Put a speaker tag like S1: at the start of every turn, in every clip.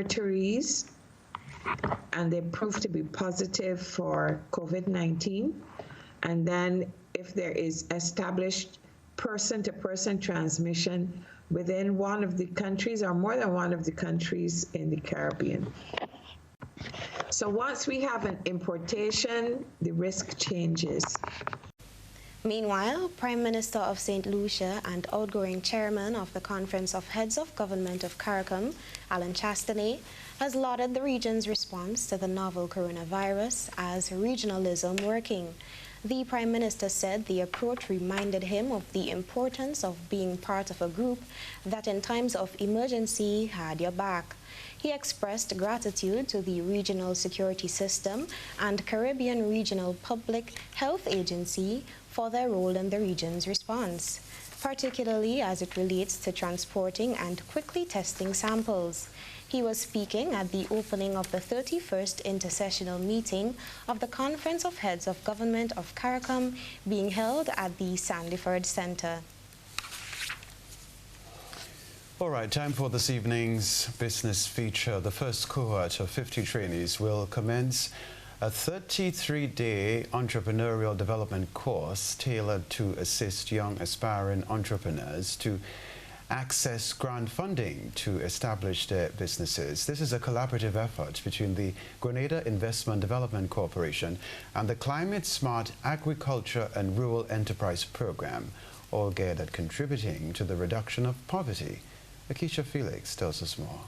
S1: laboratories and they prove to be positive for COVID-19, and then if there is established person-to-person transmission within one of the countries or more than one of the countries in the Caribbean. So once we have an importation, the risk changes.
S2: Meanwhile, Prime Minister of St. Lucia and outgoing chairman of the Conference of Heads of Government of CARICOM, Alan Chastanet, has lauded the region's response to the novel coronavirus as regionalism working. The Prime Minister said the approach reminded him of the importance of being part of a group that in times of emergency had your back. He expressed gratitude to the Regional Security System and Caribbean Regional Public Health Agency for their role in the region's response, particularly as it relates to transporting and quickly testing samples. He was speaking at the opening of the 31st Intersessional Meeting of the Conference of Heads of Government of CARICOM being held at the Sandyford Centre.
S3: All right, time for this evening's business feature. The first cohort of 50 trainees will commence a 33-day entrepreneurial development course tailored to assist young aspiring entrepreneurs to access grant funding to establish their businesses. This is a collaborative effort between the Grenada Investment Development Corporation and the Climate Smart Agriculture and Rural Enterprise Program, all geared at contributing to the reduction of poverty. Akeisha Felix tells us more.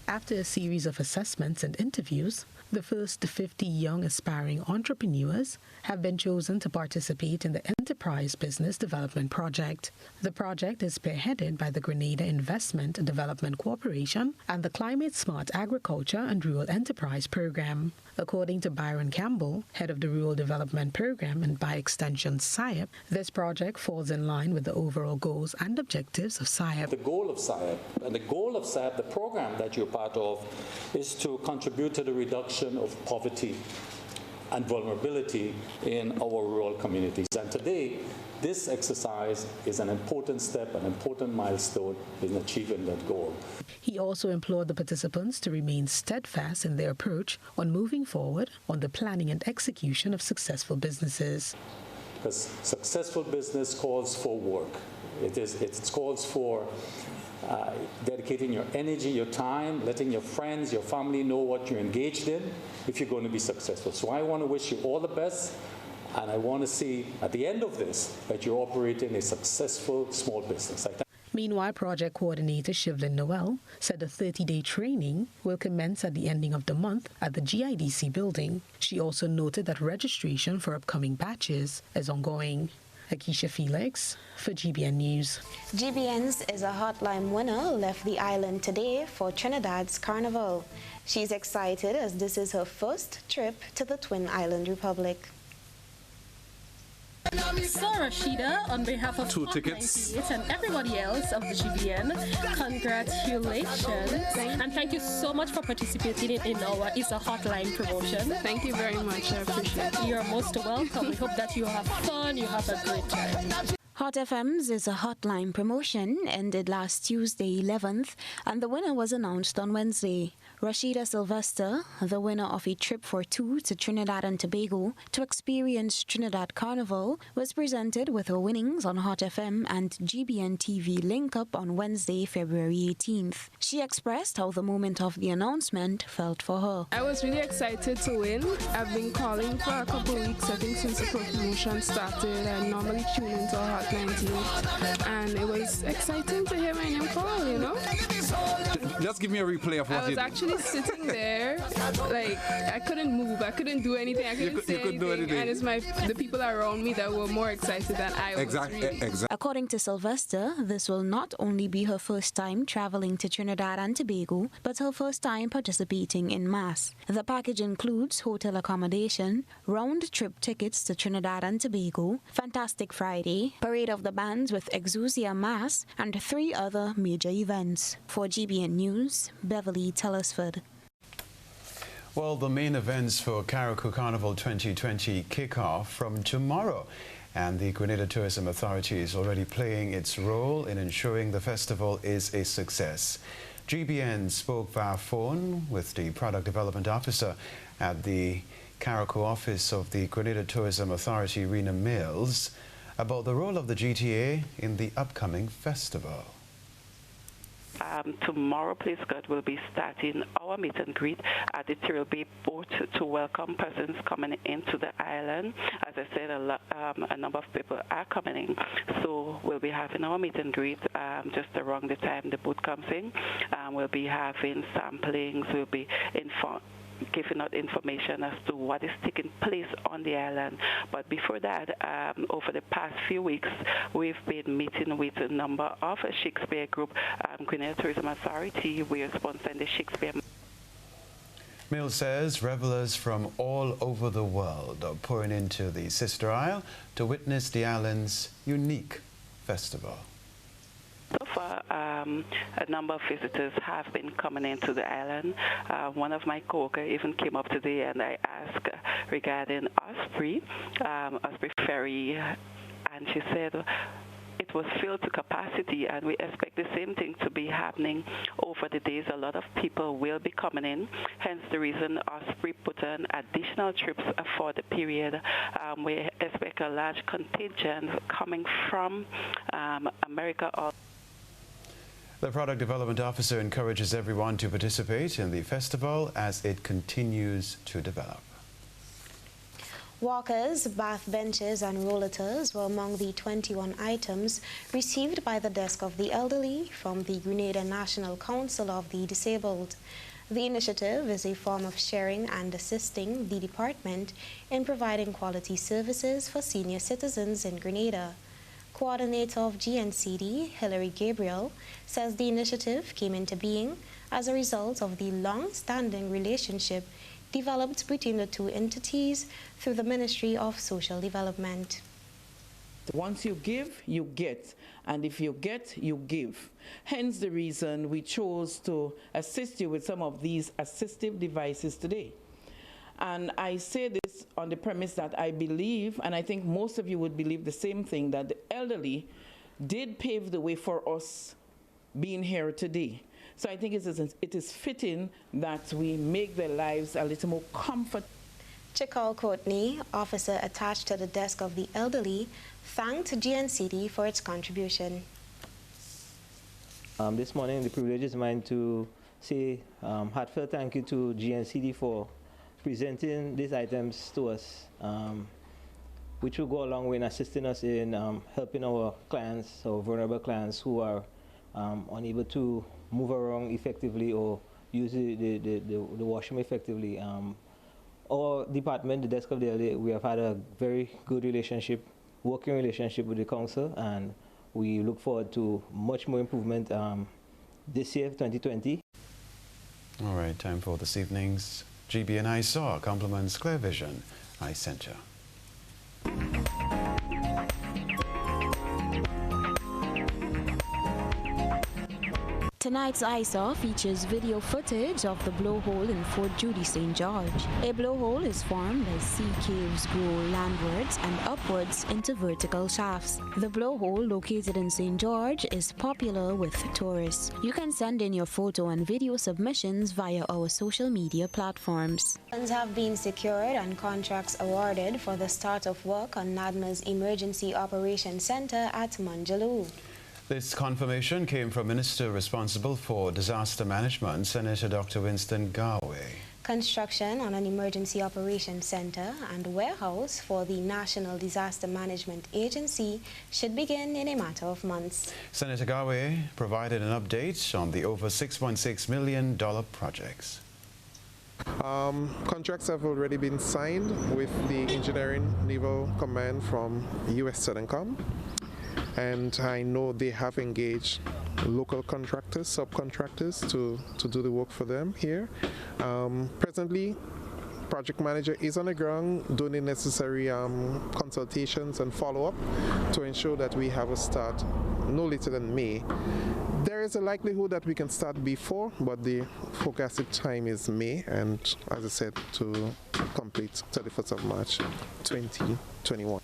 S4: After a series of assessments and interviews, the first 50 young aspiring entrepreneurs have been chosen to participate in the Enterprise Business Development Project. The project is spearheaded by the Grenada Investment Development Corporation and the Climate Smart Agriculture and Rural Enterprise Program. According to Byron Campbell, head of the Rural Development Program and by extension SIAP, this project falls in line with the overall goals and objectives of SIAP.
S5: The goal of SIAP, and the goal of SIAP, the program that you're part of, is to contribute to the reduction of poverty and vulnerability in our rural communities. And today, this exercise is an important step, an important milestone in achieving that goal.
S4: He also implored the participants to remain steadfast in their approach on moving forward on the planning and execution of successful businesses.
S5: Because successful business calls for work. It calls for dedicating your energy, your time, letting your friends, your family know what you're engaged in if you're going to be successful. So I want to wish you all the best, and I want to see at the end of this that you're operating a successful small business.
S4: Meanwhile, project coordinator Shivlin Noel said the 30-day training will commence at the ending of the month at the GIDC building. She also noted that registration for upcoming batches is ongoing. Akeisha Felix for GBN News.
S2: GBN's is a hotline winner left the island today for Trinidad's Carnival. She's excited as this is her first trip to the Twin Island Republic.
S6: So Rashida, on behalf of
S7: 2 tickets
S6: and everybody else of the GBN, congratulations and thank you so much for participating in our It's a Hotline promotion.
S8: Thank you very much, I appreciate it.
S6: You're most welcome. We hope that you have fun, you have a great time.
S2: Hot FM's is a hotline promotion ended last Tuesday 11th and the winner was announced on Wednesday. Rashida Sylvester, the winner of a trip for 2 to Trinidad and Tobago to experience Trinidad Carnival, was presented with her winnings on Hot FM and GBN TV Link Up on Wednesday, February 18th. She expressed how the moment of the announcement felt for her.
S8: I was really excited to win. I've been calling for a couple of weeks, I think since the promotion started. I normally tune into Hot 19th and it was exciting to hear my name called, you know?
S7: Just give me a replay of what
S8: I was actually sitting there, like I couldn't move, I couldn't do anything, I couldn't say anything, and it's the people around me that were more excited than I was. Exactly.
S2: According to Sylvester, this will not only be her first time traveling to Trinidad and Tobago, but her first time participating in mass. The package includes hotel accommodation, round-trip tickets to Trinidad and Tobago, Fantastic Friday, Parade of the Bands with Exousia Mass, and 3 other major events. For GBN News, Beverly Tellersford.
S3: Well, the main events for Carriacou Carnival 2020 kick off from tomorrow, and the Grenada Tourism Authority is already playing its role in ensuring the festival is a success. GBN spoke via phone with the Product Development Officer at the Carriacou office of the Grenada Tourism Authority, Rena Mills, about the role of the GTA in the upcoming festival.
S9: Tomorrow, please God, will be starting our meet and greet at the Tyrrell Bay Port to welcome persons coming into the island. As I said, a number of people are coming in, so we'll be having our meet and greet just around the time the boat comes in. We'll be having samplings, we'll be giving out information as to what is taking place on the island. But before that, over the past few weeks, we've been meeting with a number of Shakespeare group, Grenada Tourism Authority. We are sponsoring the Shakespeare.
S3: Mills says revelers from all over the world are pouring into the Sister Isle to witness the island's unique festival.
S9: So far, a number of visitors have been coming into the island. One of my coworkers even came up today and I asked regarding Osprey Ferry, and she said it was filled to capacity, and we expect the same thing to be happening over the days. A lot of people will be coming in, hence the reason Osprey put on additional trips for the period. We expect a large contingent coming from America.
S3: The Product Development Officer encourages everyone to participate in the festival as it continues to develop.
S2: Walkers, bath benches and rollators were among the 21 items received by the Desk of the Elderly from the Grenada National Council of the Disabled. The initiative is a form of sharing and assisting the department in providing quality services for senior citizens in Grenada. Coordinator of GNCD, Hilary Gabriel, says the initiative came into being as a result of the long-standing relationship developed between the two entities through the Ministry of Social Development.
S10: Once you give, you get, and if you get, you give. Hence the reason we chose to assist you with some of these assistive devices today. And I say this on the premise that I believe, and I think most of you would believe the same thing, that the elderly did pave the way for us being here today. So I think it is fitting that we make their lives a little more comfortable.
S2: Chikal Courtney, officer attached to the Desk of the Elderly, thanked GNCD for its contribution.
S11: This morning, the privilege is mine to say heartfelt thank you to GNCD for presenting these items to us, which will go a long way in assisting us in helping our clients, our vulnerable clients who are unable to move around effectively or use the washroom effectively. Our department, the Desk of the Elderly, we have had a very good relationship, working relationship with the council, and we look forward to much more improvement this year, 2020.
S3: All right, time for this evening's GBN I Saw compliments Clear Vision Eye Center.
S12: Tonight's I Saw features video footage of the blowhole in Fort Judy, St. George. A blowhole is formed as sea caves grow landwards and upwards into vertical shafts. The blowhole, located in St. George, is popular with tourists. You can send in your photo and video submissions via our social media platforms.
S2: Funds have been secured and contracts awarded for the start of work on NADMA's Emergency Operations Center at Manjaloo.
S3: This confirmation came from Minister responsible for disaster management, Senator Dr. Winston Garwe.
S2: Construction on an emergency operations center and warehouse for the National Disaster Management Agency should begin in a matter of months.
S3: Senator Garwe provided an update on the over $6.6 million projects.
S13: Contracts have already been signed with the Engineering Naval Command from U.S. Southern, and I know they have engaged local contractors, subcontractors to do the work for them here. Presently, project manager is on the ground doing the necessary consultations and follow-up to ensure that we have a start no later than May. There is a likelihood that we can start before, but the forecasted time is May, and as I said, to complete 31st of March 2021.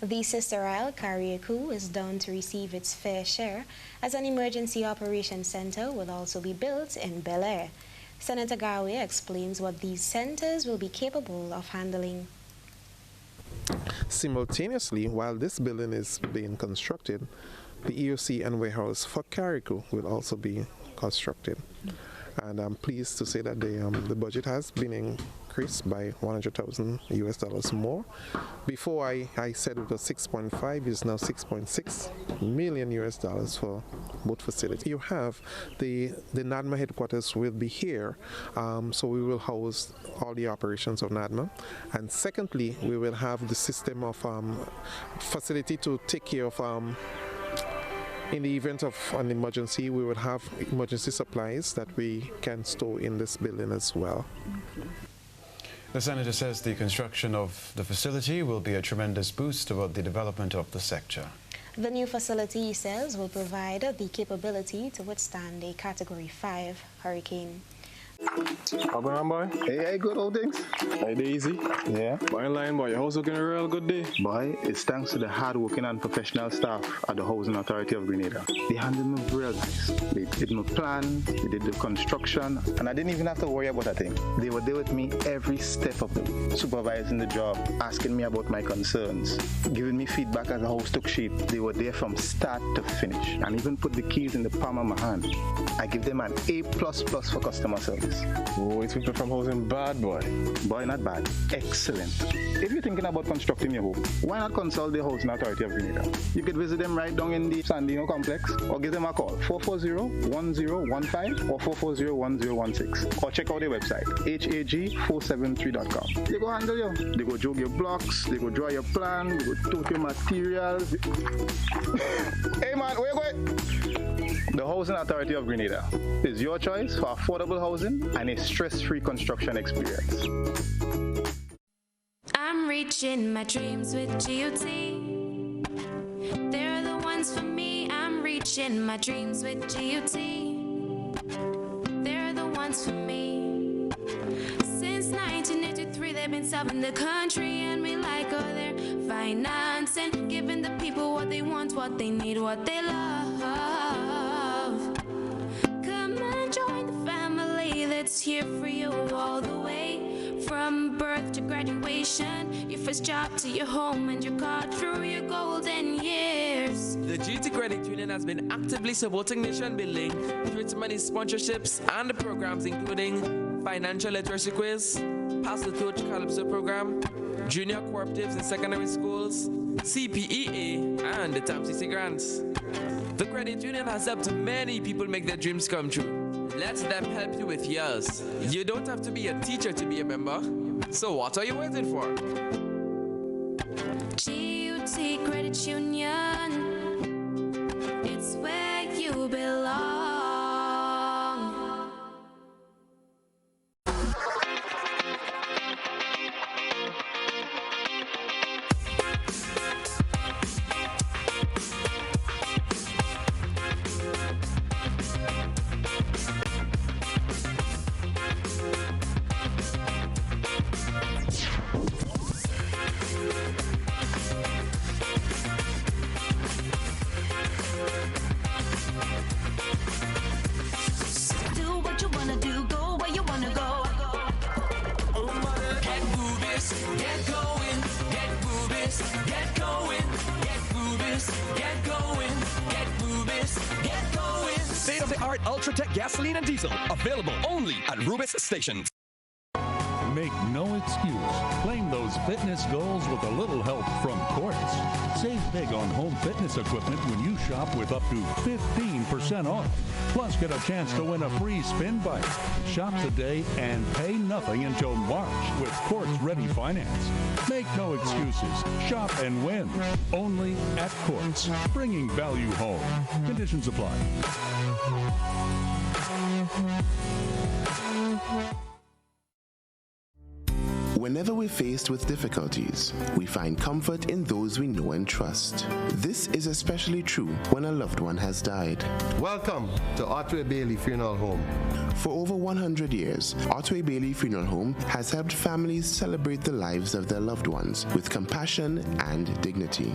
S2: The sister isle, Carriacou, is done to receive its fair share, as an emergency operations center will also be built in Bel Air. Senator Gawe explains what these centers will be capable of handling.
S13: Simultaneously, while this building is being constructed, the EOC and warehouse for Carriacou will also be constructed. And I'm pleased to say that the budget has been increased by $100,000 more. Before I said it was 6.5, it's now 6.6 million for both facilities. You have the NADMA headquarters will be here, so we will house all the operations of NADMA. And secondly, we will have the system of facility to take care of in the event of an emergency. We would have emergency supplies that we can store in this building as well.
S3: The Senator says the construction of the facility will be a tremendous boost toward the development of the sector.
S2: The new facility, he says, will provide the capability to withstand a Category 5 hurricane.
S14: How going on, boy? Hey, good old things. Hey, easy. Yeah. Boy, in line, boy. Your house looking a real good day. Boy, it's thanks to the hard-working and professional staff at the Housing Authority of Grenada. They handled me real nice. They did my plan, they did the construction, and I didn't even have to worry about a thing. They were there with me every step of the way, supervising the job, asking me about my concerns, giving me feedback as the house took shape. They were there from start to finish, and even put the keys in the palm of my hand. I give them an A++ for customer service. Oh, it's people from housing bad, boy. Boy, not bad. Excellent. If you're thinking about constructing your home, why not consult the Housing Authority of Grenada? You could visit them right down in the Sandino complex, or give them a call, 440-1015 or 440-1016. Or check out their website, hag473.com. They go handle you. They go jog your blocks, they go draw your plan, they go tote your materials. Hey man, where you going? The Housing Authority of Grenada is your choice for affordable housing and a stress-free construction experience.
S15: I'm reaching my dreams with GOT. They're the ones for me. I'm reaching my dreams with GOT. They're the ones for me. Since 1983, they've been serving the country, and we like all their financing, giving the people what they want, what they need, what they love. Come and join the family that's here for you all the way, from birth to graduation, your first job to your home and your car through your golden years.
S16: The GT Credit Union has been actively supporting nation building through its many sponsorships and the programs including financial literacy quiz, Pass the Torch Calypso program, junior cooperatives in secondary schools, CPEA, and the TAMCC grants. The credit union has helped many people make their dreams come true. Let them help you with yours. You don't have to be a teacher to be a member. So what are you waiting for?
S15: GUT Credit Union, it's where you belong.
S17: State-of-the-art Ultratech gasoline and diesel, available only at Rubis stations.
S18: Make no excuse. Claim those fitness goals with a little help from Quartz. Save big on home fitness equipment when you shop with up to 15% off. Plus, get a chance to win a free spin bike. Shop today and pay nothing until March with Quartz Ready Finance. Make no excuses. Shop and win. Only at Quartz. Bringing value home. Conditions apply.
S19: Whenever we're faced with difficulties, we find comfort in those we know and trust. This is especially true when a loved one has died.
S20: Welcome to Otway Bailey Funeral Home.
S19: For over 100 years, Otway Bailey Funeral Home has helped families celebrate the lives of their loved ones with compassion and dignity.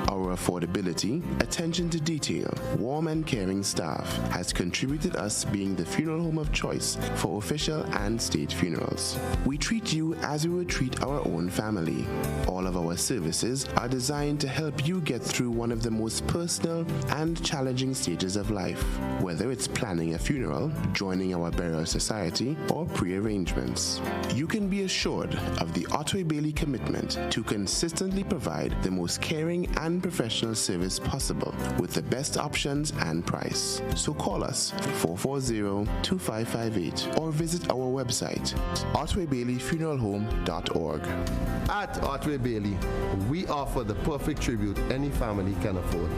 S19: Our affordability, attention to detail, warm and caring staff has contributed us being the funeral home of choice for official and state funerals. We treat you as we would treat our own family. All of our services are designed to help you get through one of the most personal and challenging stages of life, whether it's planning a funeral, joining our burial society, or pre-arrangements. You can be assured of the Otway Bailey commitment to consistently provide the most caring and professional service possible with the best options and price. So call us 440-2558 or visit our website otwaybaileyfuneralhome.org.
S20: At Otway Bailey, we offer the perfect tribute any family can afford.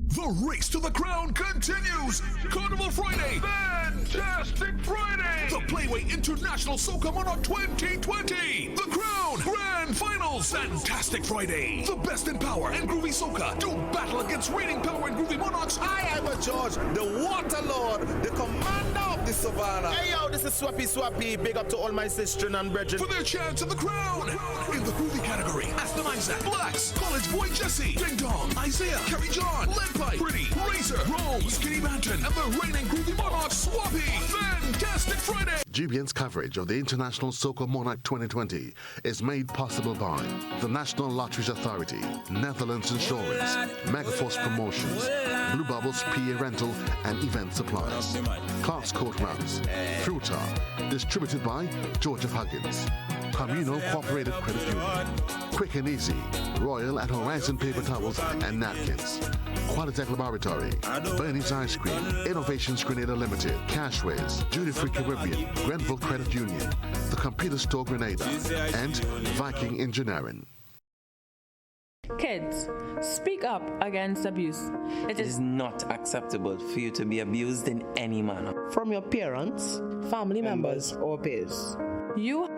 S21: The race to the crown continues! Carnival Friday! Fantastic Friday! The Playway International Soca Monarch 2020! The Crown Grand Finals! Fantastic Friday! The best in power and groovy soca do battle against reigning power and groovy monarchs.
S22: I am a George, the Water Lord, the commander of the Savannah. Hey yo, this is Swappy. Big up to all my sisters and brethren.
S21: For their chance at the crown! In the groovy category, Aston Isaac, Blacks, College Boy Jesse, Ding Dong, Isaiah, Kerry John, Leadpipe, Pretty, Razor, Rome, Skinny Banton, and the reigning groovy monarch, Swappy. Fantastic Friday!
S23: GBN's coverage of the International Soca Monarch 2020 is made possible by the National Lotteries Authority, Netherlands Insurance, Megaforce Promotions, Blue Bubbles PA Rental and Event Supplies, Clark's Court Rounds, Fruta, distributed by George F. Huggins, Communal Cooperative Credit Union, Quick and Easy, Royal and Horizon Paper Towels and Napkins, Qualitech Laboratory, Bernie's Ice Cream, Innovations Grenada Limited, Cashways, Duty Free Caribbean, Grenville Credit Union, The Computer Store Grenada, and Viking Engineering.
S24: Kids, speak up against abuse.
S25: It is not acceptable for you to be abused in any manner.
S26: From your parents, family members, or peers.
S24: You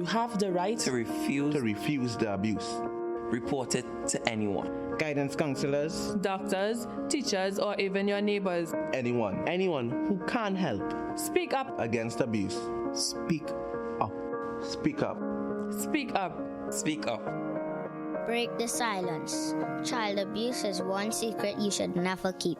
S24: have the right
S25: to refuse
S26: the abuse.
S25: Report it to anyone.
S26: Guidance counselors,
S24: doctors, teachers, or even your neighbors.
S26: Anyone who can help.
S24: Speak up
S26: against abuse. Speak up. Speak up.
S24: Speak up.
S25: Speak up.
S27: Break the silence. Child abuse is one secret you should never keep.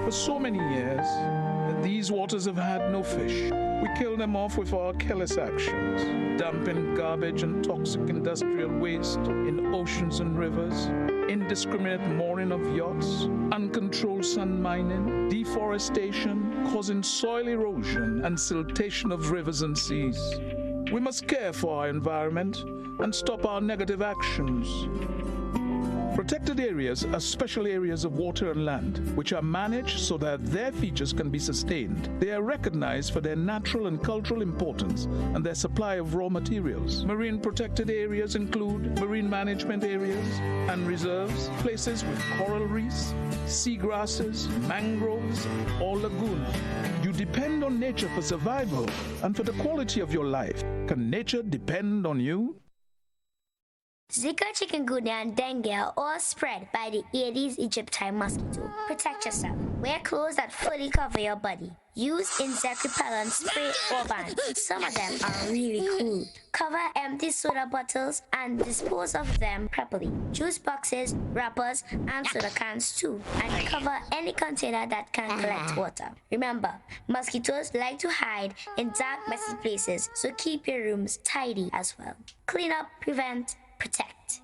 S28: For so many years, these waters have had no fish. We kill them off with our careless actions, dumping garbage and toxic industrial waste in oceans and rivers, indiscriminate mooring of yachts, uncontrolled sand mining, deforestation, causing soil erosion and siltation of rivers and seas. We must care for our environment and stop our negative actions. Protected areas are special areas of water and land, which are managed so that their features can be sustained. They are recognized for their natural and cultural importance and their supply of raw materials. Marine protected areas include marine management areas and reserves, places with coral reefs, seagrasses, mangroves, or lagoons. You depend on nature for survival and for the quality of your life. Can nature depend on you?
S27: Zika, chikungunya, and dengue are all spread by the Aedes aegypti mosquito. Protect yourself. Wear clothes that fully cover your body. Use insect repellent spray or ban. Some of them are really cool. Cover empty soda bottles and dispose of them properly. Juice boxes, wrappers, and soda cans too. And cover any container that can collect water. Remember, mosquitoes like to hide in dark, messy places, so keep your rooms tidy as well. Clean up, prevent, protect.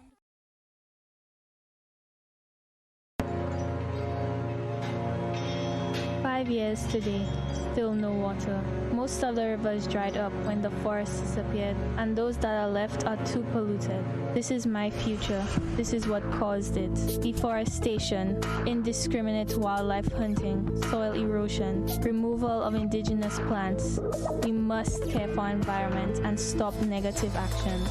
S29: "5 years today, still no water. Most of the rivers dried up when the forests disappeared, and those that are left are too polluted. This is my future. This is what caused it. Deforestation, indiscriminate wildlife hunting, soil erosion, removal of indigenous plants. We must care for our environment and stop negative actions.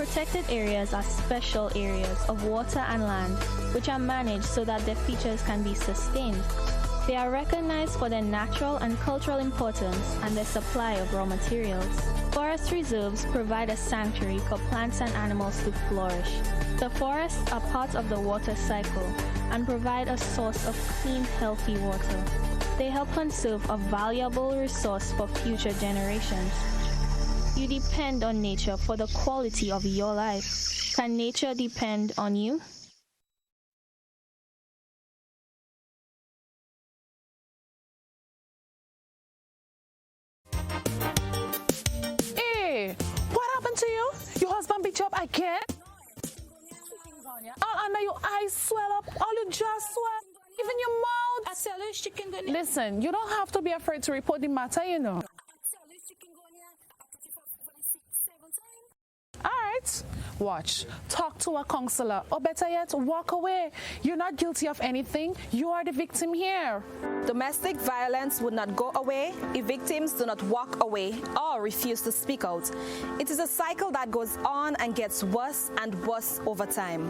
S29: Protected areas are special areas of water and land which are managed so that their features can be sustained. They are recognized for their natural and cultural importance and their supply of raw materials. Forest reserves provide a sanctuary for plants and animals to flourish. The forests are part of the water cycle and provide a source of clean, healthy water. They help conserve a valuable resource for future generations. You depend on nature for the quality of your life. Can nature depend on you?
S1: Hey, what happened to you? Your husband beat you up again? All under your eyes swell up, all your jaw swell, even your mouth. I tell you, chicken. Listen, you don't have to be afraid to report the matter, you know. All right, watch. Talk to a counselor, or better yet, walk away. You're not guilty of anything. You are the victim here.
S4: Domestic violence would not go away if victims do not walk away or refuse to speak out. It is a cycle that goes on and gets worse and worse over time.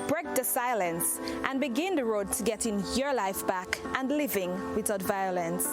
S4: Break the silence and begin the road to getting your life back and living without violence.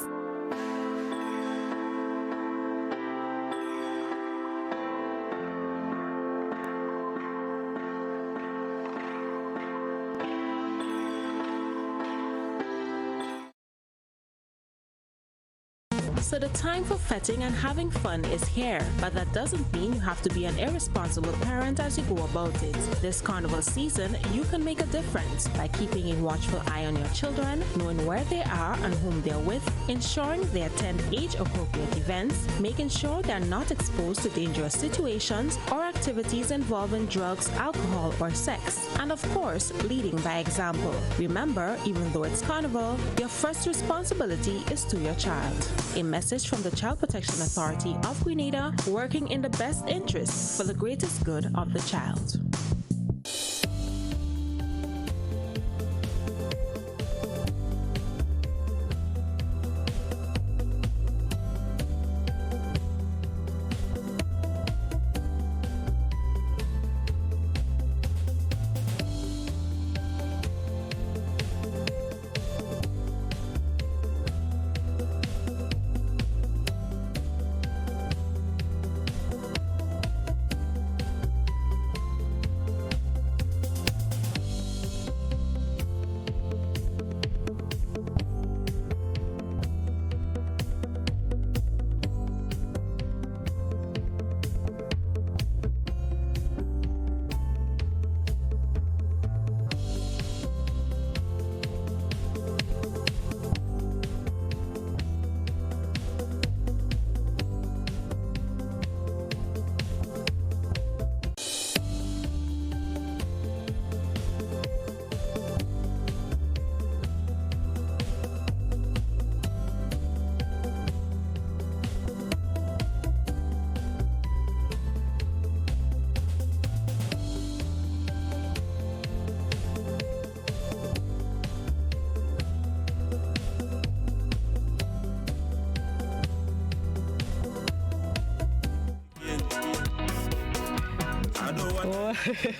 S5: So the time for fetting and having fun is here, but that doesn't mean you have to be an irresponsible parent as you go about it. This carnival season, you can make a difference by keeping a watchful eye on your children, knowing where they are and whom they're with, ensuring they attend age-appropriate events, making sure they're not exposed to dangerous situations or activities involving drugs, alcohol, or sex, and of course, leading by example. Remember, even though it's carnival, your first responsibility is to your child. A message from the Child Protection Authority of Grenada, working in the best interest for the greatest good of the child.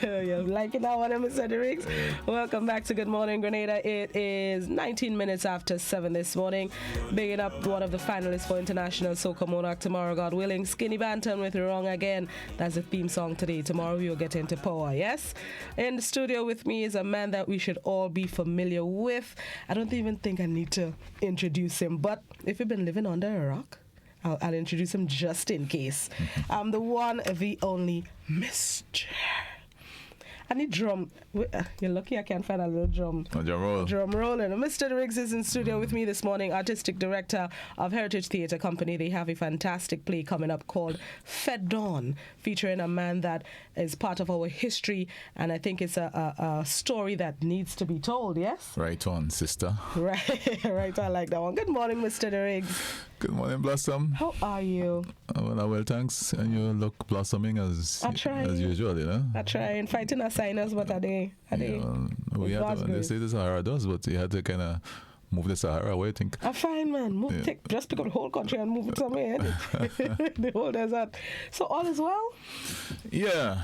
S6: You're liking that one, Mr. Riggs? Welcome back to Good Morning Grenada. It is 19 minutes after 7 this morning. Bigging up one of the finalists for International Soca Monarch tomorrow, God willing. Skinny Bantam with Wrong Again. That's the theme song today. Tomorrow we will get into power, yes? In the studio with me is a man that we should all be familiar with. I don't even think I need to introduce him, but if you've been living under a rock, I'll introduce him just in case. The one, the only, Mr. I need drum. You're lucky I can't find a little drum.
S7: Drum roll.
S6: Drum roll. And Mr. Riggs is in studio with me this morning, artistic director of Heritage Theatre Company. They have a fantastic play coming up called Fed On, featuring a man that is part of our history, and I think it's a story that needs to be told, yes?
S7: Right on, sister.
S6: Right, right. I like that one. Good morning, Mr. Riggs.
S7: Good morning, Blossom.
S6: How are you?
S7: Well, thanks. And you look blossoming as usual, you know?
S6: I try and fighting a sinus, but are they?
S7: We had to, they say this is hard, but you had to kind of move the Sahara. What do you think?
S6: I'm fine, man. Just pick up the whole country and move it somewhere. The whole desert. So all is well?
S7: Yeah.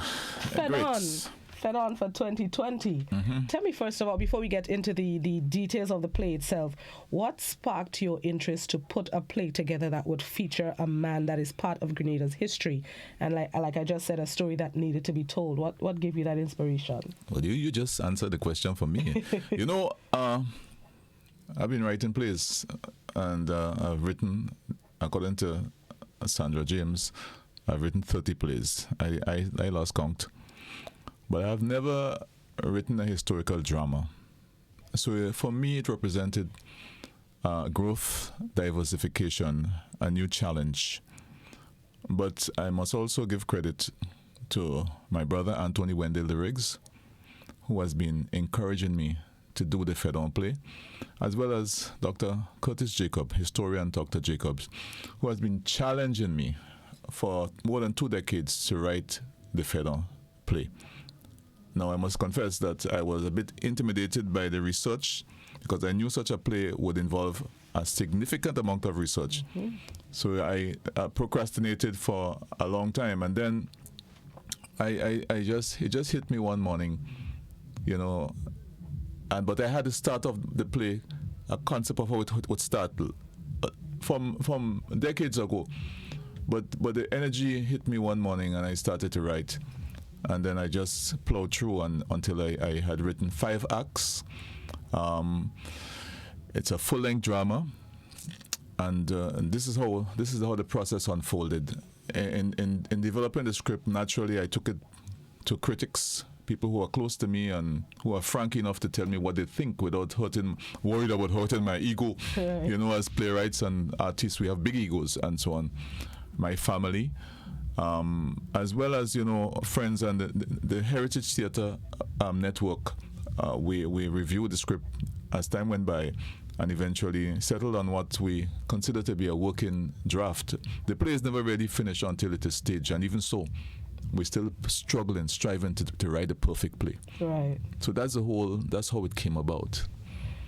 S6: Fed on for 2020. Tell me, first of all, before we get into the details of the play itself, what sparked your interest to put a play together that would feature a man that is part of Grenada's history? And like I just said, a story that needed to be told. What gave you that inspiration?
S7: Well, you just answered the question for me. I've been writing plays, and I've written, according to Sandra James, I've written 30 plays. I lost count. But I've never written a historical drama. So for me, it represented growth, diversification, a new challenge. But I must also give credit to my brother, Anthony Wendell de Riggs, who has been encouraging me to do the Fed On play, as well as Dr. Curtis Jacob, historian Dr. Jacobs, who has been challenging me for more than 2 decades to write the Fed On play. Now, I must confess that I was a bit intimidated by the research, because I knew such a play would involve a significant amount of research. So I procrastinated for a long time, and then it just hit me one morning, but I had the start of the play, a concept of how it would start from decades ago. But the energy hit me one morning, and I started to write. And then I just plowed through until I had written 5 acts. It's a full-length drama, and this is how the process unfolded. In developing the script, naturally I took it to critics, people who are close to me and who are frank enough to tell me what they think without worried about hurting my ego. As playwrights and artists, we have big egos and so on. My family, as well as friends and the Heritage Theatre Network. We reviewed the script as time went by, and eventually settled on what we consider to be a working draft. The play is never really finished until it is staged, and even so, we're still struggling, striving to write the perfect play.
S6: Right.
S7: So that's how it came about.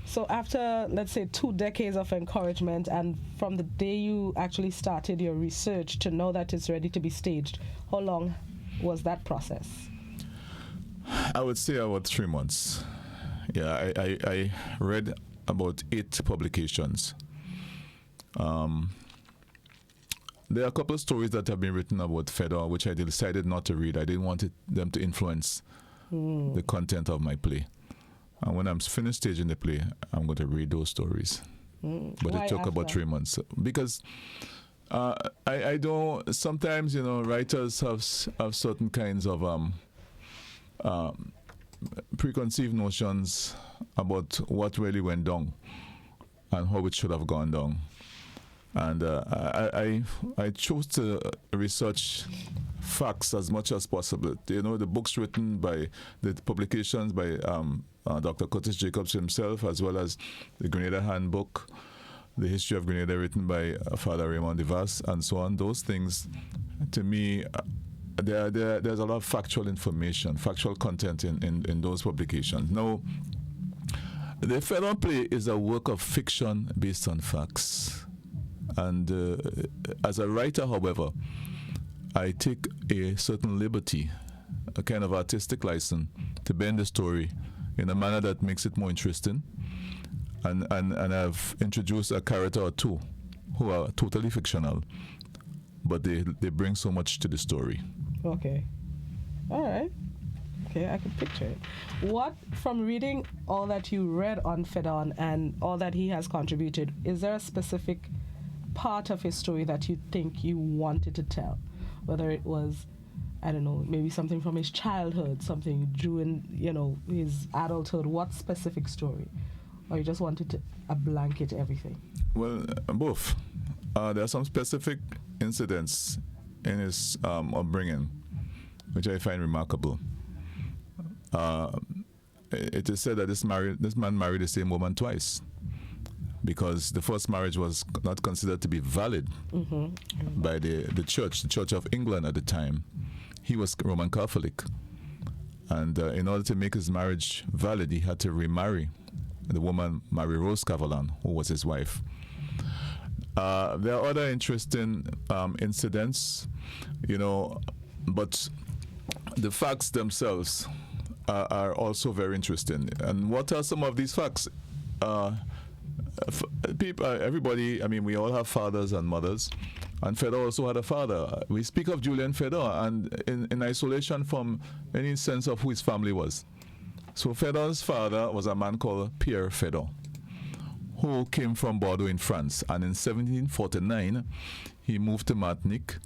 S6: So after, let's say, 2 decades of encouragement, and from the day you actually started your research to know that it's ready to be staged, how long was that process?
S7: I would say about 3 months. Yeah, I read about 8 publications. There are a couple of stories that have been written about Fedor, which I decided not to read. I didn't want them to influence the content of my play. And when I'm finished staging the play, I'm going to read those stories. But it took about 3 months. Because I don't, sometimes, writers have certain kinds of preconceived notions about what really went down and how it should have gone down. And I chose to research facts as much as possible. The books written by the publications by Dr. Curtis Jacobs himself, as well as the Grenada Handbook, the history of Grenada written by Father Raymond Devas, and so on. Those things, to me, there's a lot of factual information, factual content in those publications. Now, the Fedon play is a work of fiction based on facts. And as a writer, however, I take a certain liberty, a kind of artistic license, to bend the story in a manner that makes it more interesting. And I've introduced a character or two who are totally fictional, but they bring so much to the story.
S6: Okay. All right. Okay, I can picture it. What, from reading all that you read on Fedon and all that he has contributed, is there a specific part of his story that you think you wanted to tell? Whether it was, I don't know, maybe something from his childhood, something during, his adulthood, what specific story? Or you just wanted to blanket everything?
S7: Well, both. There are some specific incidents in his upbringing which I find remarkable. It is said that this man married the same woman twice, because the first marriage was not considered to be valid by the Church of England at the time. He was Roman Catholic, and in order to make his marriage valid, he had to remarry the woman Marie Rose Cavalan, who was his wife. There are other interesting incidents, but the facts themselves are also very interesting. And what are some of these facts? People, everybody, we all have fathers and mothers, and Fedor also had a father. We speak of Julian Fedor, and in isolation from any sense of who his family was. So Fedor's father was a man called Pierre Fedor, who came from Bordeaux in France, and in 1749 he moved to Martinique,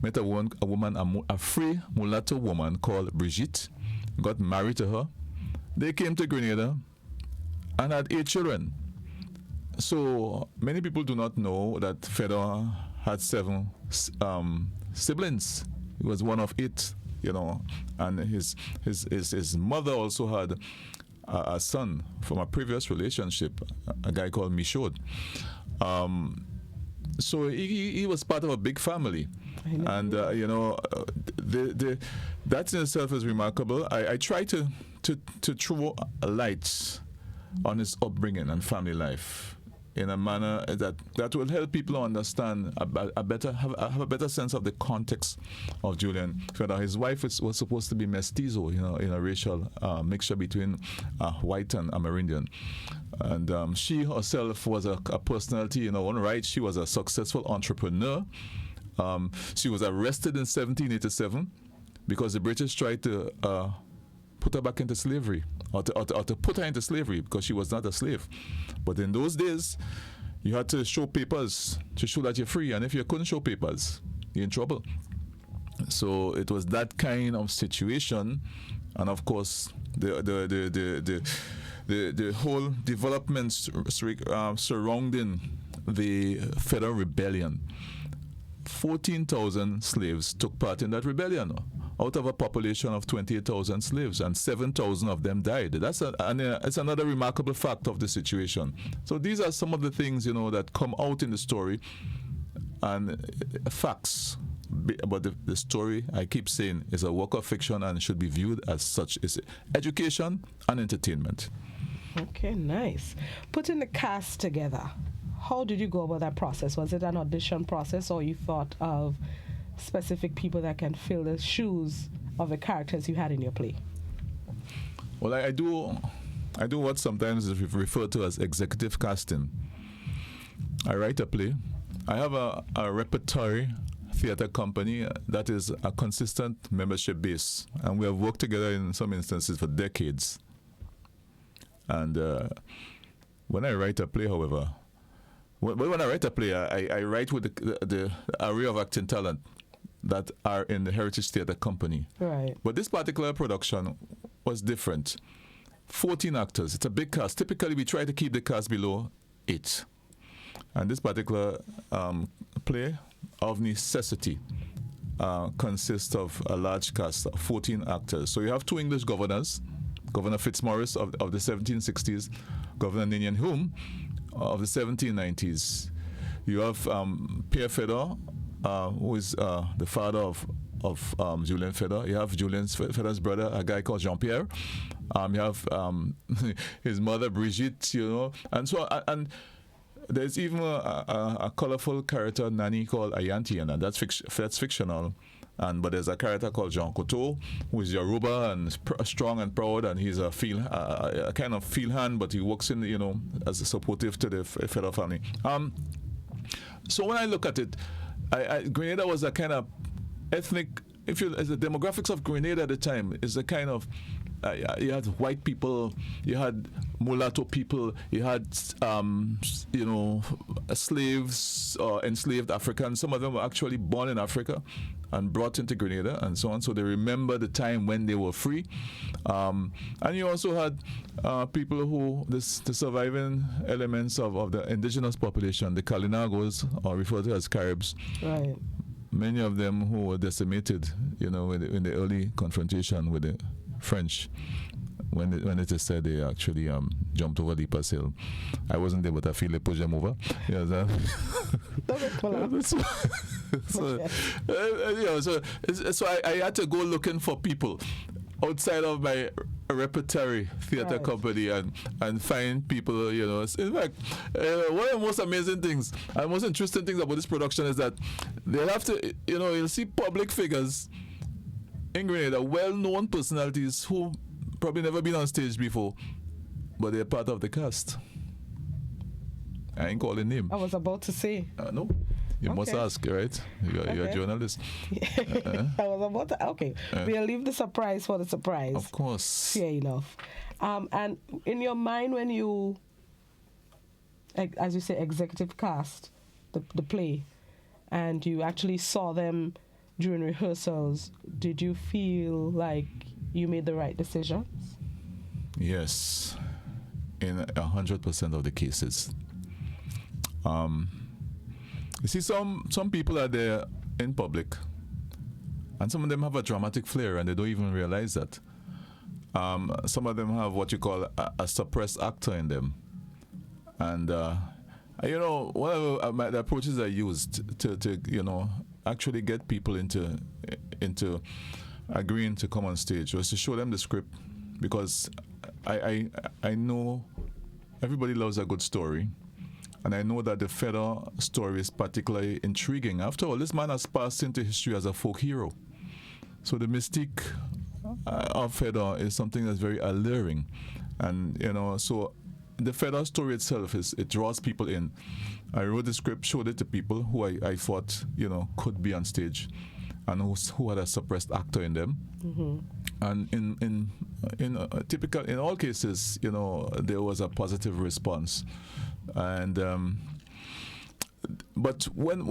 S7: met a free mulatto woman called Brigitte, got married to her. They came to Grenada and had 8 children. So many people do not know that Fedor had 7 siblings. He was one of 8, and his mother also had a son from a previous relationship, a guy called Michaud. So he was part of a big family, and that in itself is remarkable. I try to throw a light on his upbringing and family life in a manner that will help people understand have a better sense of the context of Julian Fedor. His wife was supposed to be mestizo, in a racial mixture between white and Amerindian. And she herself was a personality in her own right. She was a successful entrepreneur. She was arrested in 1787 because the British tried to put her back into slavery, or to put her into slavery because she was not a slave. But in those days, you had to show papers to show that you're free, and if you couldn't show papers, you're in trouble. So it was that kind of situation, and of course, the whole developments surrounding the Federal Rebellion. 14,000 slaves took part in that rebellion out of a population of 28,000 slaves, and 7,000 of them died. It's another remarkable fact of the situation. So these are some of the things that come out in the story, and facts. But the story, I keep saying, is a work of fiction and should be viewed as such. It's education and entertainment.
S6: Okay, nice. Putting the cast together, how did you go about that process? Was it an audition process, or you thought of specific people that can fill the shoes of the characters you had in your play?
S7: Well, I do what sometimes is referred to as executive casting. I write a play. I have a repertory theater company that is a consistent membership base, and we have worked together in some instances for decades. And when I write a play, however, when I write a play, I write with the array of acting talent that are in the Heritage Theatre Company.
S6: Right.
S7: But this particular production was different. 14 actors. It's a big cast. Typically, we try to keep the cast below 8. And this particular play, of necessity, consists of a large cast of 14 actors. So you have 2 English governors, Governor Fitzmaurice of the 1760s, Governor Ninian Hume of the 1790s. You have Pierre Fedor, who is the father of Julien Fedor. You have Julien Fedor's brother, a guy called Jean-Pierre. You have his mother, Brigitte, and so and there's even a colorful character, Nanny, called Ayanti, and that's fictional. But there's a character called Jean Couteau, who is Yoruba and strong and proud, and he's a kind of field hand, but he works in, as a supportive to the Fedor family. So when I look at it, Grenada was a kind of ethnic. The demographics of Grenada at the time is a kind of. You had white people, you had mulatto people, you had slaves or enslaved Africans. Some of them were actually born in Africa and brought into Grenada and so on. So they remember the time when they were free. And you also had people who, the surviving elements of the indigenous population, the Kalinagos, or referred to as Caribs.
S6: Right.
S7: Many of them who were decimated, in the early confrontation with the French, when it is said they actually jumped over Lipas Hill. I wasn't there, but I feel they pushed them over. So I had to go looking for people outside of my repertory theater company and find people, you know. In fact, one of the most amazing things and most interesting things about this production is that they'll have to, you know, you'll see public figures in Grenada, well-known personalities who probably never been on stage before, but they're part of the cast. I ain't calling name.
S6: I was about to say.
S7: No. You must ask, right? You're a journalist.
S6: I was about to. Okay. We'll leave the surprise for the surprise.
S7: Of course.
S6: Fair enough. And in your mind, when you, as you say, executive cast the play, and you actually saw them during rehearsals, did you feel like you made the right decisions?
S7: Yes. In 100% of the cases. You see, some people are there in public, and some of them have a dramatic flair, and they don't even realize that. Some of them have what you call a suppressed actor in them. And, you know, one of the approaches I used to you know, actually get people into agreeing to come on stage was to show them the script, because I know everybody loves a good story. And I know that the Fedor story is particularly intriguing. After all, this man has passed into history as a folk hero. So the mystique of Fedor is something that's very alluring. And, you know, so the Fedor story itself, it draws people in. I wrote the script, showed it to people who I thought, you know, could be on stage and who had a suppressed actor in them. Mm-hmm. And in all cases, you know, there was a positive response. And but when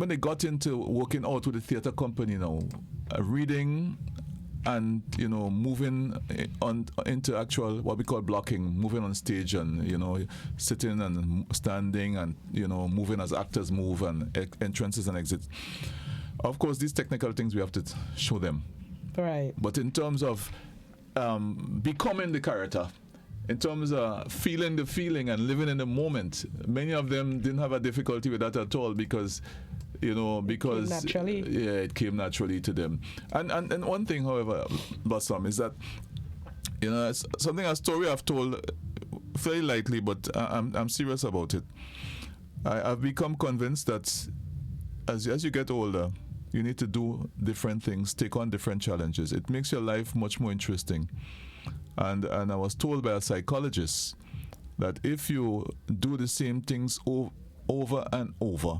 S7: they got into working out with the theater company now, reading and, you know, moving on into actual what we call blocking, moving on stage and, you know, sitting and standing and, you know, moving as actors move and entrances and exits. Of course, these technical things we have to show them.
S6: Right.
S7: But in terms of becoming the character, in terms of feeling the feeling and living in the moment, many of them didn't have a difficulty with that at all because, you know, because it came naturally to them. And one thing, however, Blossom, is that, you know, it's something, a story I've told very lightly, but I'm serious about it. I've become convinced that as you get older, you need to do different things, take on different challenges. It makes your life much more interesting. And I was told by a psychologist that if you do the same things over and over,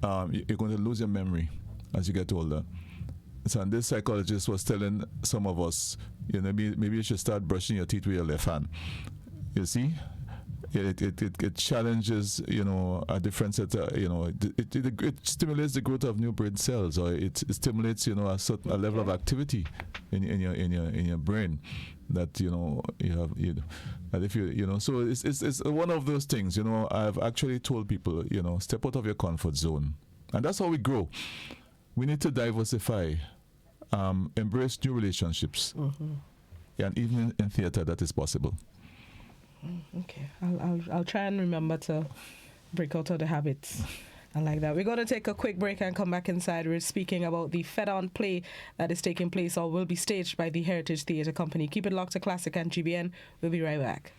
S7: you're going to lose your memory as you get older. So, and this psychologist was telling some of us, you know, maybe you should start brushing your teeth with your left hand. You see? It challenges, you know, a different set of, you know, it stimulates the growth of new brain cells, or it stimulates, you know, a level of activity in your brain that, you know, and if you know, so it's one of those things, you know. I've actually told people, you know, step out of your comfort zone, and that's how we grow. We need to diversify, embrace new relationships, and even in theater that is possible.
S6: Okay, I'll try and remember to break out of the habits. I like that. We're going to take a quick break and come back inside. We're speaking about the Fedon play that is taking place or will be staged by the Heritage Theatre Company. Keep it locked to Classic and GBN. We'll be right back.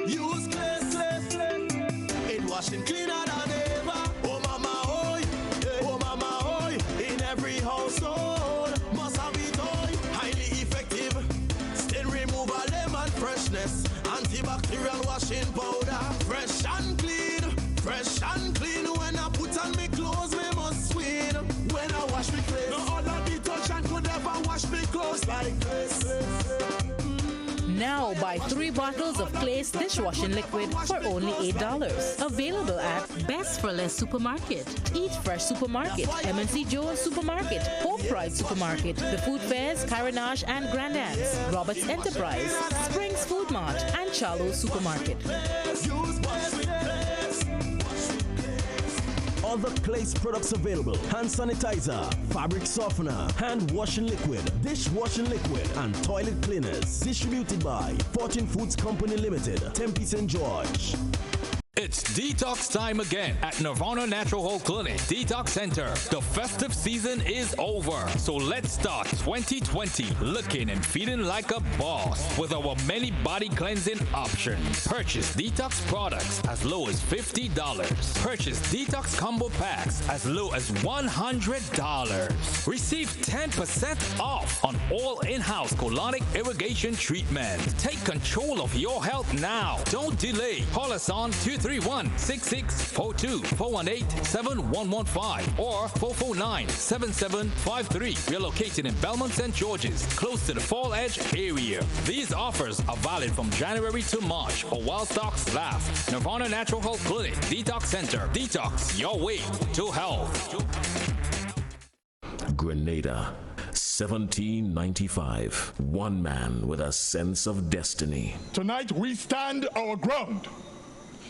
S22: Use clay. It washing cleaner than ever. Oh mama, oi. Oh mama, oi. In every household. Antibacterial washing powder, fresh and clean. When I put on me clothes, me must win. When I wash me clothes, no other detergent could ever wash me clothes like this.
S2: Now buy 3 bottles of Clay's dishwashing liquid for only $8. Available at Best for Less Supermarket, Eat Fresh Supermarket, M&C Joe's Supermarket, Home Pride Supermarket, The Food Fairs, Carenage and Grandans, Roberts Enterprise, Springs Food Mart, and Charlo's Supermarket.
S3: Other Clay's products available: hand sanitizer, fabric softener, hand washing liquid, dishwashing liquid, and toilet cleaners. Distributed by Fortune Foods Company Limited, Tempe St. George.
S8: It's detox time again at Nirvana Natural Health Clinic Detox Center. The festive season is over, so let's start 2020 looking and feeling like a boss with our many body cleansing options. Purchase detox products as low as $50. Purchase detox combo packs as low as $100. Receive 10% off on all in-house colonic irrigation treatment. Take control of your health now. Don't delay. Call us on 231-6642, 418-7115, or 449-7753. We are located in Belmont St. George's, close to the Fall Edge area. These offers are valid from January to March or while stocks last. Nirvana Natural Health Clinic Detox Center. Detox your way to health.
S9: Grenada, 1795. One man with a sense of destiny.
S10: Tonight we stand our ground.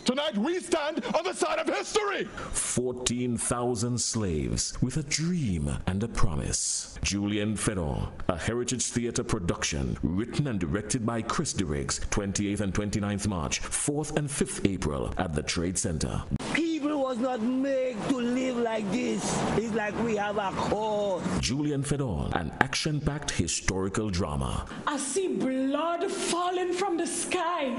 S10: Tonight we stand on the side of history.
S9: 14,000 slaves with a dream and a promise. Julian Fedor, a Heritage Theatre production, written and directed by Chris Derriggs. 28th and 29th March, 4th and 5th April at the Trade Center.
S22: People was not made to live like this. It's like we have a cause.
S9: Julian Fedor, an action-packed historical drama.
S11: I see blood falling from the sky,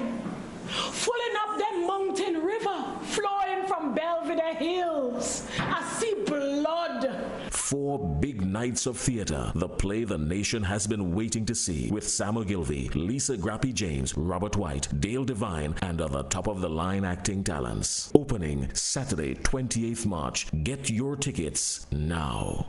S11: filling up that mountain river, flowing from Belvedere Hills. I see blood.
S9: 4 big nights of theater, the play the nation has been waiting to see, with Sam Ogilvy, Lisa Grappy James, Robert White, Dale Devine, and other top-of-the-line acting talents. Opening Saturday, 28th March. Get your tickets now.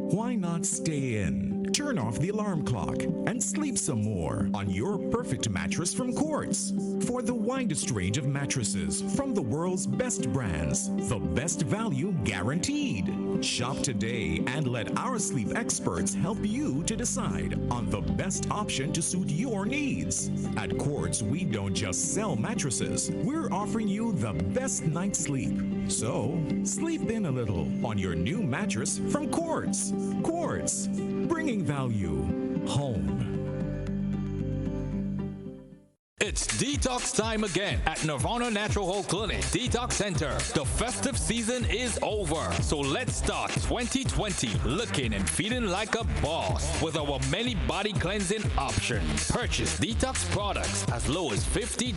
S12: Why not stay in, turn off the alarm clock, and sleep some more on your perfect mattress from Quartz? For the widest range of mattresses from the world's best brands, the best value guaranteed. Shop today and let our sleep experts help you to decide on the best option to suit your needs. At Quartz, we don't just sell mattresses, we're offering you the best night's sleep. So, sleep in a little on your new mattress from Quartz. Quartz, bringing value home.
S8: It's detox time again at Nirvana Natural Health Clinic Detox Center. The festive season is over, so let's start 2020 looking and feeling like a boss with our many body cleansing options. Purchase detox products as low as $50.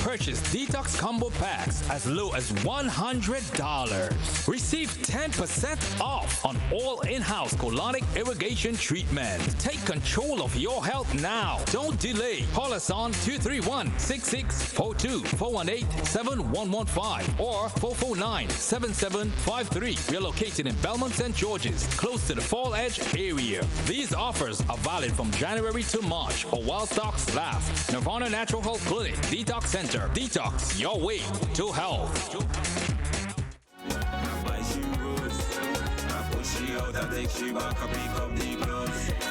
S8: Purchase detox combo packs as low as $100. Receive 10% off on all in-house colonic irrigation treatment. Take control of your health now. Don't delay. Call us on 231-6642, 418-7115, or 449-7753. We are located in Belmont St. George's, close to the Fall Edge area. These offers are valid from January to March or while stocks last. Nirvana Natural Health Clinic Detox Center. Detox your way to health.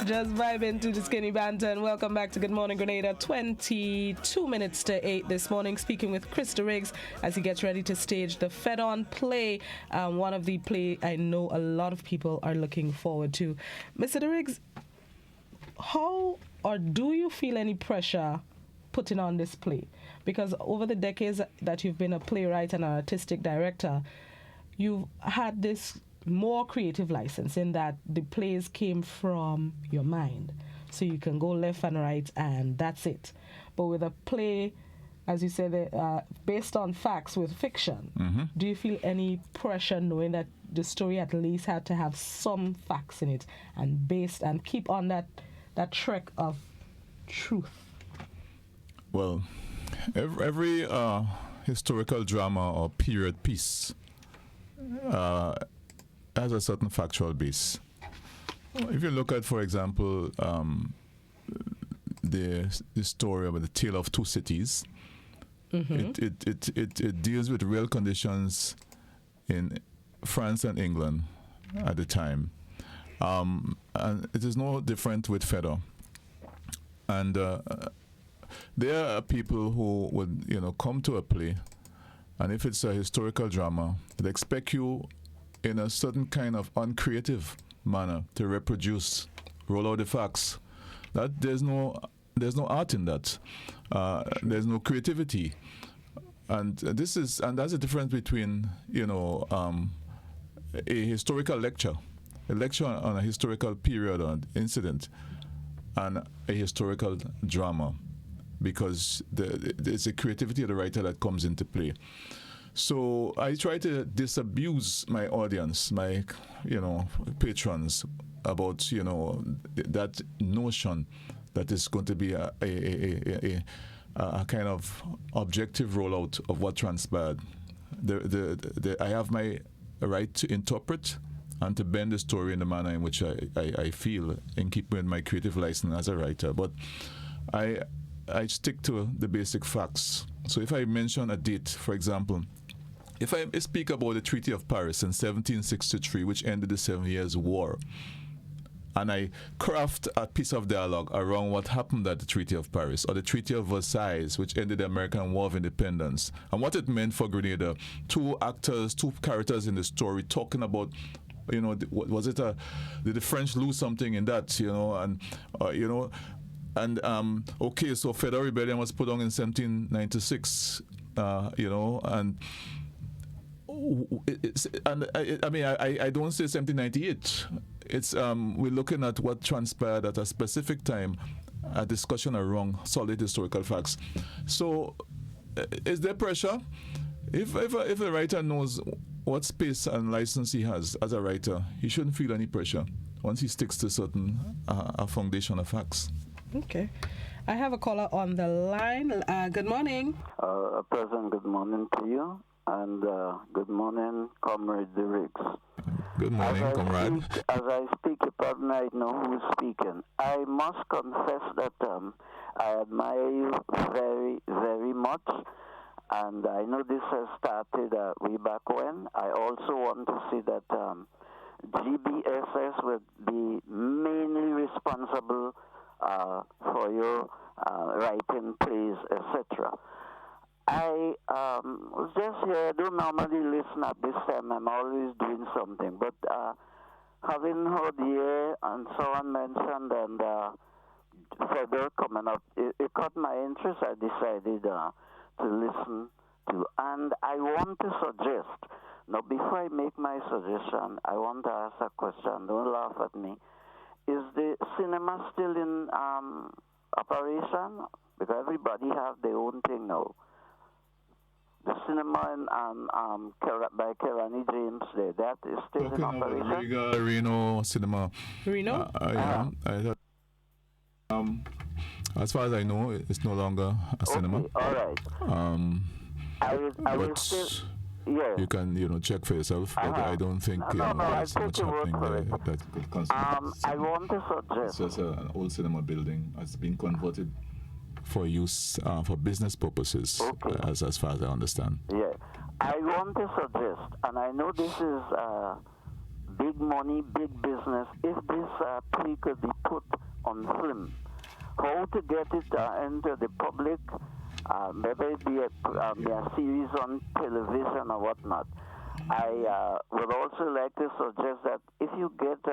S6: Just vibing to the skinny banter, and welcome back to Good Morning Grenada. 22 minutes to 8 this morning, speaking with Chris Derriggs as he gets ready to stage the Fed-On play, one of the play I know a lot of people are looking forward to. Mr. Derriggs, how or do you feel any pressure putting on this play? Because over the decades that you've been a playwright and an artistic director, you've had this more creative license in that the plays came from your mind, so you can go left and right and that's it. But with a play, as you said, based on facts with fiction, do you feel any pressure knowing that the story at least had to have some facts in it and based and keep on that trek of truth?
S7: Well, every historical drama or period piece has a certain factual base. If you look at, for example, the story about the Tale of Two Cities, it deals with real conditions in France and England at the time, and it is no different with Fedor. And there are people who would, come to a play, and if it's a historical drama, they expect you in a certain kind of uncreative manner to reproduce, roll out the facts. That there's no art in that. There's no creativity. and that's the difference between a historical lecture, a lecture on a historical period or incident, and a historical drama, because it's the creativity of the writer that comes into play. So I try to disabuse my audience, my patrons, about that notion that is going to be a kind of objective rollout of what transpired. I have my right to interpret and to bend the story in the manner in which I feel, in keeping with my creative license as a writer. But I stick to the basic facts. So if I mention a date, for example, if I speak about the Treaty of Paris in 1763, which ended the 7 Years' War, and I craft a piece of dialogue around what happened at the Treaty of Paris, or the Treaty of Versailles, which ended the American War of Independence, and what it meant for Grenada. Two characters in the story talking about, was it did the French lose something in that, okay, so Federal Rebellion was put on in 1796, I don't say 1798. It's we're looking at what transpired at a specific time, a discussion around solid historical facts. So, is there pressure? If a writer knows what space and license he has as a writer, he shouldn't feel any pressure once he sticks to certain a foundation of facts.
S6: Okay. I have a caller on the line. Good morning.
S13: President, good morning to you. And good morning, Comrade De Riggs.
S7: Good morning, comrade.
S13: As I speak, you probably might know who is speaking. I must confess that I admire you very, very much. And I know this has started way back when. I also want to see that GBSS would be mainly responsible for your writing plays, etc. I was just here. I don't normally listen at this time. I'm always doing something. But having heard here and so on mentioned and Federal coming up, it caught my interest. I decided to listen to. And I want to suggest, now before I make my suggestion, I want to ask a question. Don't laugh at me. Is the cinema still in operation? Because everybody have their own thing now. The cinema by Kerani James there, that is still in operation.
S7: Reno Cinema.
S6: Reno?
S7: As far as I know, it's no longer a cinema.
S13: All right. I will still, yes.
S7: You can, check for yourself, but I don't think there's much happening there that could constitute.
S13: I want to suggest.
S7: It's just an old cinema building. It's been converted for use for business purposes, as far as I understand.
S13: Yeah, I want to suggest, and I know this is big money, big business. If this plea could be put on film, how to get it into the public? Maybe it be a series on television or whatnot. I would also like to suggest that if you get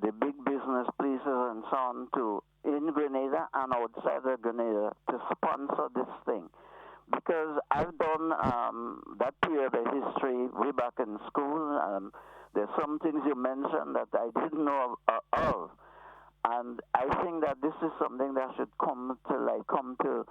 S13: the big business places and so on to in Grenada and outside of Grenada to sponsor this thing. Because I've done that period of history way back in school. There's some things you mentioned that I didn't know of. And I think that this is something that should come to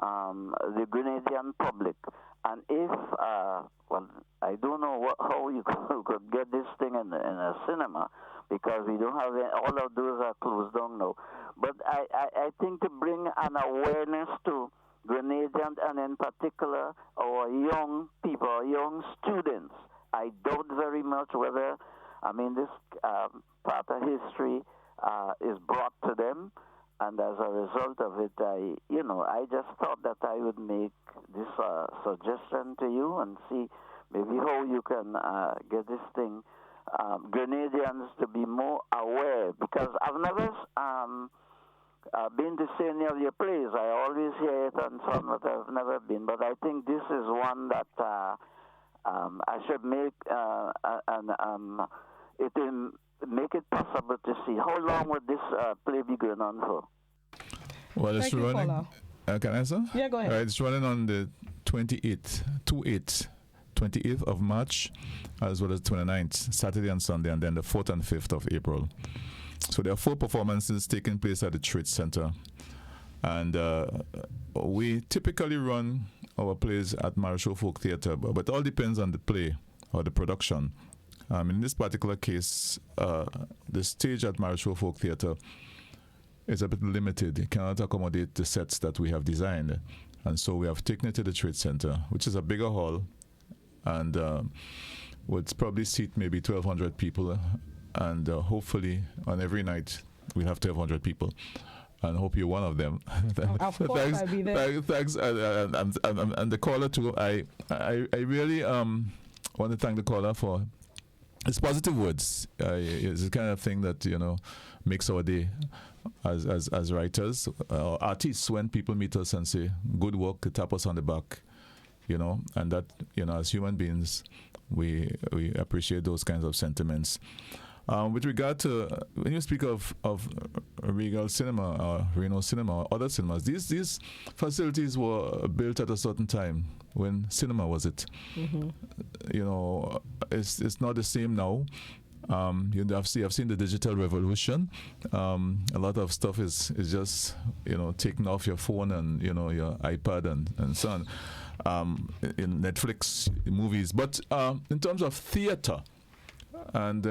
S13: the Grenadian public. And if, I don't know how you could get this thing in a cinema, because we don't have all of those are closed down now. But I think to bring an awareness to Grenadians, and in particular our young people, our young students, I doubt very much whether, this part of history is brought to them. And as a result of it, I just thought that I would make this suggestion to you and see maybe how you can get this thing, Grenadians to be more aware. Because I've never been to see any of your plays. I always hear it and some, but I've never been. But I think this is one that I should make make it possible to see. How long would this play be going on for?
S7: Well, it's running. Can I answer?
S6: Yeah, go ahead.
S7: It's running on the 28th of March, as well as 29th, Saturday and Sunday, and then the 4th and 5th of April. So there are 4 performances taking place at the Trade Center. And we typically run our plays at Marischal Folk Theatre, but it all depends on the play or the production. In this particular case, the stage at Marischal Folk Theatre is a bit limited. It cannot accommodate the sets that we have designed. And so we have taken it to the Trade Center, which is a bigger hall, and would probably seat maybe 1,200 people. And hopefully on every night we'll have 1,200 people. And hope you're one of them.
S6: Of course,
S7: Thanks,
S6: I'll be there.
S7: Thanks, and the caller too. I really want to thank the caller for his positive words. It's the kind of thing that makes our day as writers, artists. When people meet us and say good work, tap us on the back, and that as human beings, we appreciate those kinds of sentiments. With regard to when you speak of Regal Cinema or Reno Cinema or other cinemas, these facilities were built at a certain time when cinema was it.
S6: Mm-hmm.
S7: It's not the same now. I've seen the digital revolution. A lot of stuff is just taken off your phone and your iPad and so on. In Netflix movies, but in terms of theater. And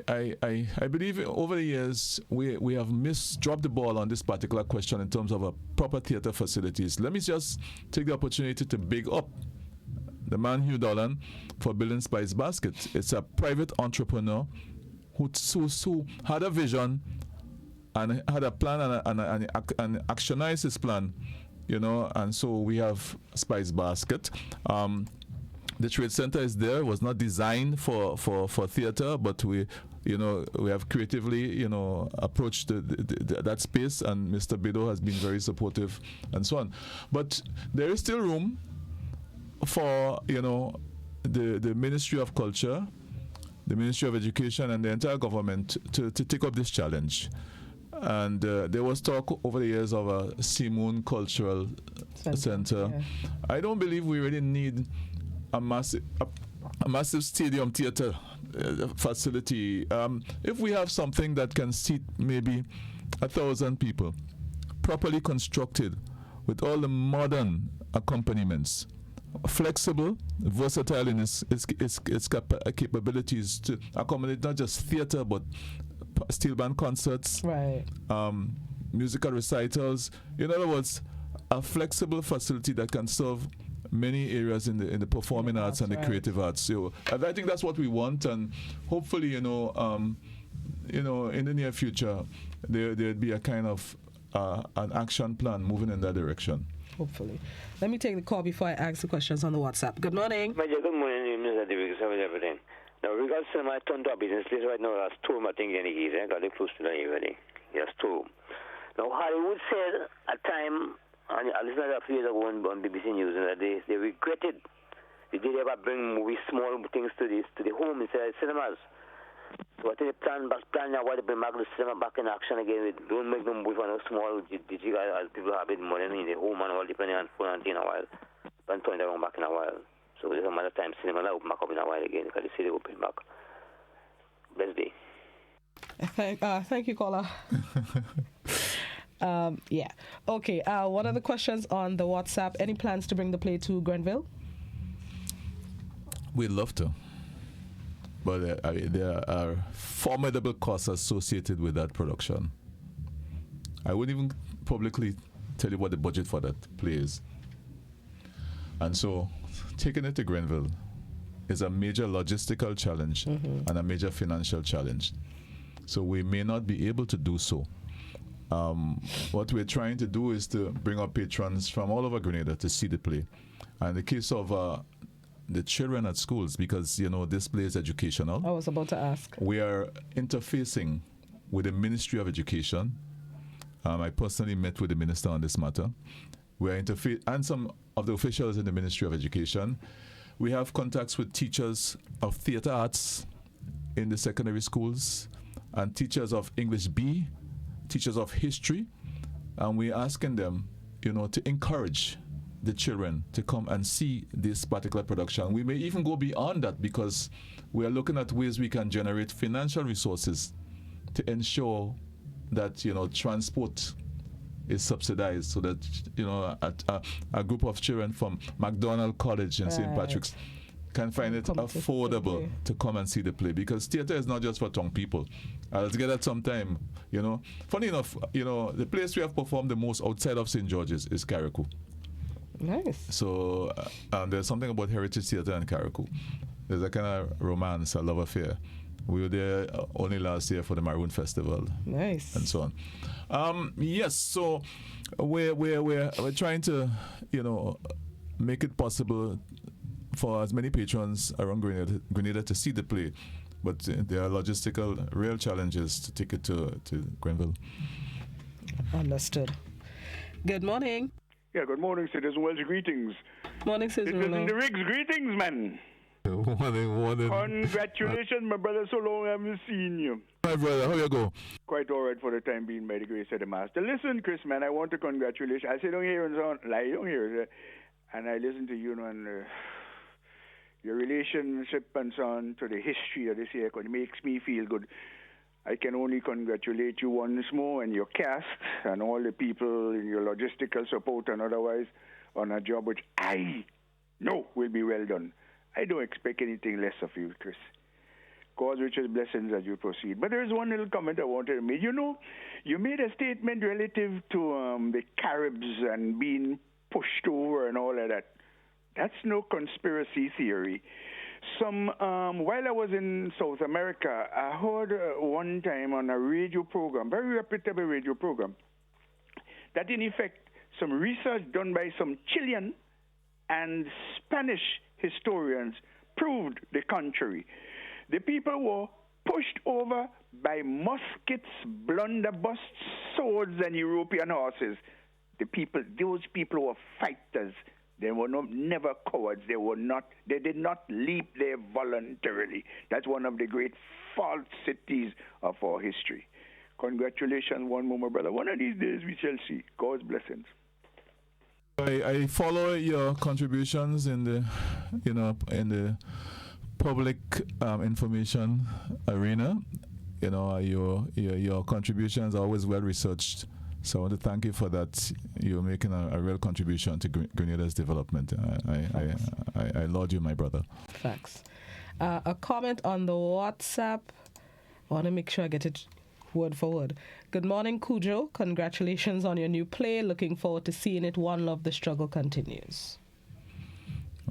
S7: I believe over the years we have dropped the ball on this particular question in terms of a proper theatre facilities. Let me just take the opportunity to big up the man Hugh Dolan for building Spice Basket. It's a private entrepreneur who had a vision and had a plan and actionized his plan, and so we have Spice Basket. The Trade Center is there. It was not designed for theater, but we have creatively, approached that space, and Mr. Bido has been very supportive and so on. But there is still room for, the Ministry of Culture, the Ministry of Education, and the entire government to take up this challenge. And there was talk over the years of a Simoon Cultural Center.
S6: Yeah.
S7: I don't believe we really need a massive stadium theater facility. If we have something that can seat maybe 1,000 people, properly constructed with all the modern accompaniments, flexible, versatile in its capabilities to accommodate not just theater but steel band concerts,
S6: right?
S7: Musical recitals. In other words, a flexible facility that can serve many areas in the performing arts and the creative arts. So I think that's what we want, and hopefully, in the near future, there'd be a kind of an action plan moving in that direction.
S6: Hopefully. Let me take the call before I ask the questions on the WhatsApp. Good morning.
S14: Good morning, Mr. Davis. How is everything? Now, regards to my turned to a business place right now, that's 2 room, I think, any easy. I got it close to the evening. Yes, 2 room. Now, Hollywood said at time, and I listened to a few years ago on BBC News, that they regretted they did ever bring small things to the home instead of cinemas. So I think the plan now was to bring back the cinema back in action again. Don't make them with one small digital as people have it money in the home and all depending on phone and thing in a while. And turn it around back in a while. So there's a matter of time cinema will open back up in a while again because the city open back. Blessed day.
S6: Thank you, caller. Yeah. Okay. What are the questions on the WhatsApp? Any plans to bring the play to Grenville?
S7: We'd love to. But there are formidable costs associated with that production. I wouldn't even publicly tell you what the budget for that play is. And so taking it to Grenville is a major logistical challenge and a major financial challenge. So we may not be able to do so. What we're trying to do is to bring our patrons from all over Grenada to see the play. And in the case of the children at schools, because this play is educational.
S6: I was about to ask.
S7: We are interfacing with the Ministry of Education. I personally met with the minister on this matter. We are and some of the officials in the Ministry of Education. We have contacts with teachers of theatre arts in the secondary schools and teachers of English B, teachers of history, and we're asking them to encourage the children to come and see this particular production. We may even go beyond that because we are looking at ways we can generate financial resources to ensure that transport is subsidized, so that a group of children from MacDonald College in St. Patrick's can find it affordable to come and see the play, because theater is not just for young people. I'll get that sometime. Funny enough, the place we have performed the most outside of St. George's is Carriacou.
S6: Nice.
S7: So there's something about Heritage Theater in Carriacou. There's a kind of romance, a love affair. We were there only last year for the Maroon Festival.
S6: Nice.
S7: And so on. Yes, so we're trying to, make it possible for as many patrons around Grenada to see the play. But there are logistical, real challenges to take it to Grenville.
S6: Understood. Good morning.
S15: Yeah, good morning, Citizen Welsh. Greetings.
S6: Morning, Citizen
S15: Citizen the Riggs. Greetings, man.
S7: Morning.
S15: Congratulations, my brother. So long I haven't seen you.
S7: Hi, brother. How you go?
S15: Quite all right for the time being, by the grace of the Master. Listen, Chris, man, I want to congratulate you. I sit down here and so on, lie down here, and I listen to you and your relationship and so on to the history of this year. It makes me feel good. I can only congratulate you once more and your cast and all the people in your logistical support and otherwise on a job which I know will be well done. I don't expect anything less of you, Chris. Cause riches blessings as you proceed. But there's one little comment I wanted to make. You made a statement relative to the Caribs and being pushed over and all of that. That's no conspiracy theory. While I was in South America, I heard one time on a radio program, very reputable radio program, that in effect some research done by some Chilean and Spanish historians proved the contrary. The people were pushed over by muskets, blunderbusses, swords, and European horses. Those people were fighters. They were never cowards. They did not leap there voluntarily. That's one of the great falsities of our history. Congratulations one more, my brother. One of these days we shall see. God's blessings.
S7: I follow your contributions in the public information arena. Your contributions are always well researched. So I want to thank you for that. You're making a real contribution to Grenada's development. I laud you, my brother.
S6: Thanks. A comment on the WhatsApp. I want to make sure I get it word for word. Good morning, Cujo. Congratulations on your new play. Looking forward to seeing it. One love, the struggle continues.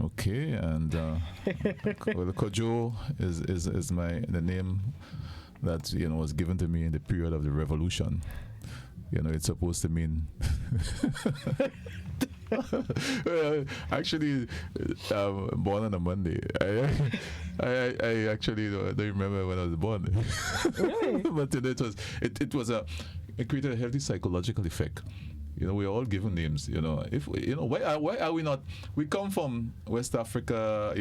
S7: Okay, and Cujo is the name that was given to me in the period of the Revolution. It's supposed to mean actually born on a Monday. I actually don't remember when I was born.
S6: Really?
S7: But it created a healthy psychological effect. We're all given names. Why are we not? We come from West Africa.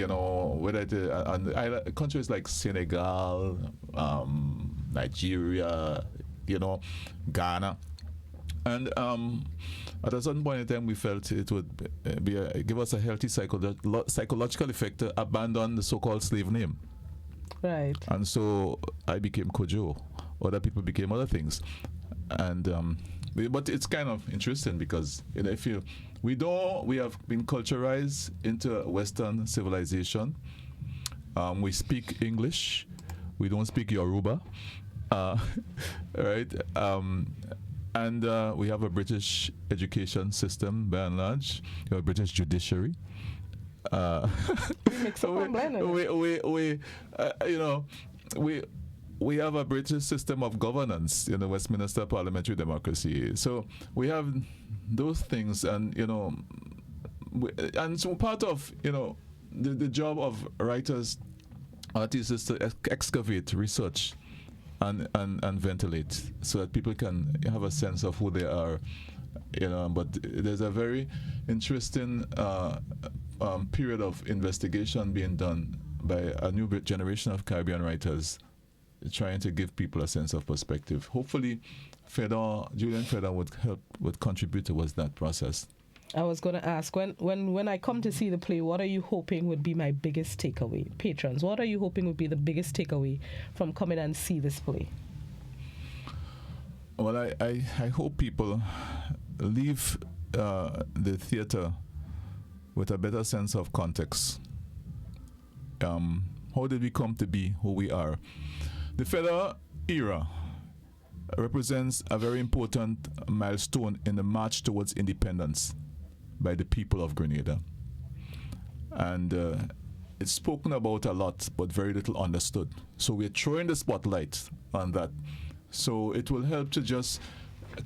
S7: Whether countries like Senegal, Nigeria, Ghana. And at a certain point in time, we felt it would give us a healthy psychological effect to abandon the so-called slave name.
S6: Right.
S7: And so I became Kojo. Other people became other things. And but it's kind of interesting because we have been culturalized into Western civilization. We speak English. We don't speak Yoruba. Right. And we have a British education system, by and large. We have a British judiciary. We have a British system of governance in the Westminster parliamentary democracy. So we have those things, and and so part of the job of writers, artists, is to excavate, research, and ventilate, so that people can have a sense of who they are. But there's a very interesting period of investigation being done by a new generation of Caribbean writers trying to give people a sense of perspective. Hopefully, Julian Fedor would contribute towards that process.
S6: I was going to ask, when I come to see the play, what are you hoping would be my biggest takeaway? Patrons, what are you hoping would be the biggest takeaway from coming and see this play?
S7: Well, I hope people leave the theater with a better sense of context. How did we come to be who we are? The Fedor era represents a very important milestone in the march towards independence by the people of Grenada. And it's spoken about a lot, but very little understood. So we're throwing the spotlight on that. So it will help to just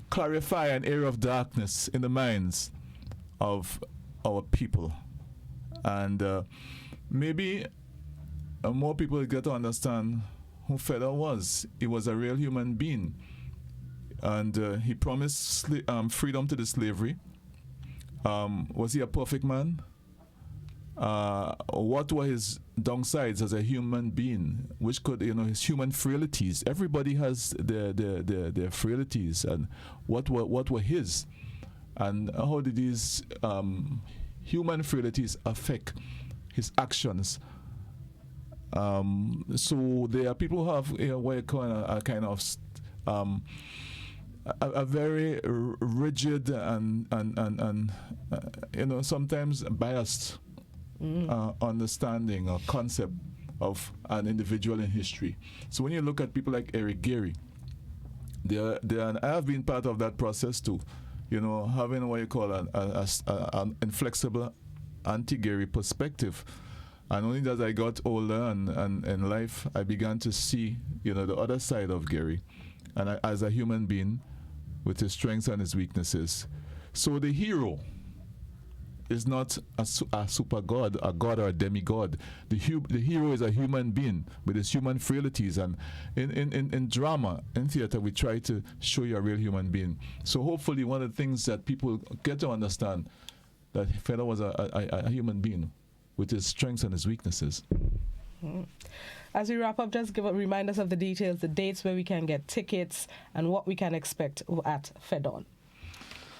S7: clarify an area of darkness in the minds of our people. And maybe more people get to understand who Fedor was. He was a real human being. And he promised freedom to the slavery. Was he a perfect man? What were his downsides as a human being? Which could, his human frailties. Everybody has their frailties, and what were his, and how did these human frailties affect his actions? So there are people who have what you call a kind of a very rigid and sometimes biased understanding or concept of an individual in history. So when you look at people like Eric Gary, I have been part of that process too. Having what you call an inflexible anti-Gary perspective. And only as I got older and in life, I began to see, the other side of Gary, and as a human being, with his strengths and his weaknesses. So the hero is not a super god, a god or a demigod. The hero is a human being with his human frailties. And in drama, in theater, we try to show you a real human being. So hopefully one of the things that people get to understand, that Fedor was a human being with his strengths and his weaknesses.
S6: As we wrap up, just remind us of the details, the dates where we can get tickets, and what we can expect at Fedor.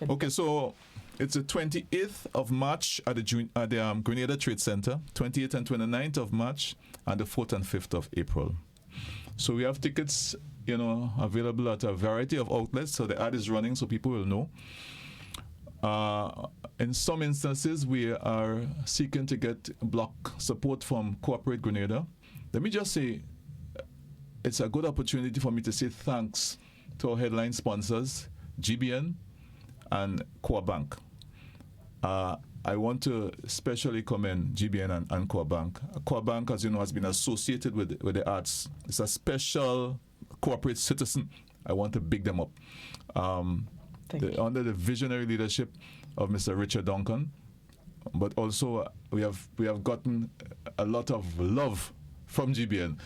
S7: Okay, so it's the 28th of March at the Grenada Trade Center, 28th and 29th of March, and the 4th and 5th of April. So we have tickets, available at a variety of outlets, so the ad is running so people will know. In some instances, we are seeking to get block support from Cooperate Grenada. Let me just say, it's a good opportunity for me to say thanks to our headline sponsors, GBN and Core Bank. I want to especially commend GBN and Core Bank. Core Bank, as you know, has been associated with the arts. It's a special corporate citizen. I want to big them up. Under the visionary leadership of Mr. Richard Duncan, but also we have gotten a lot of love from GBN,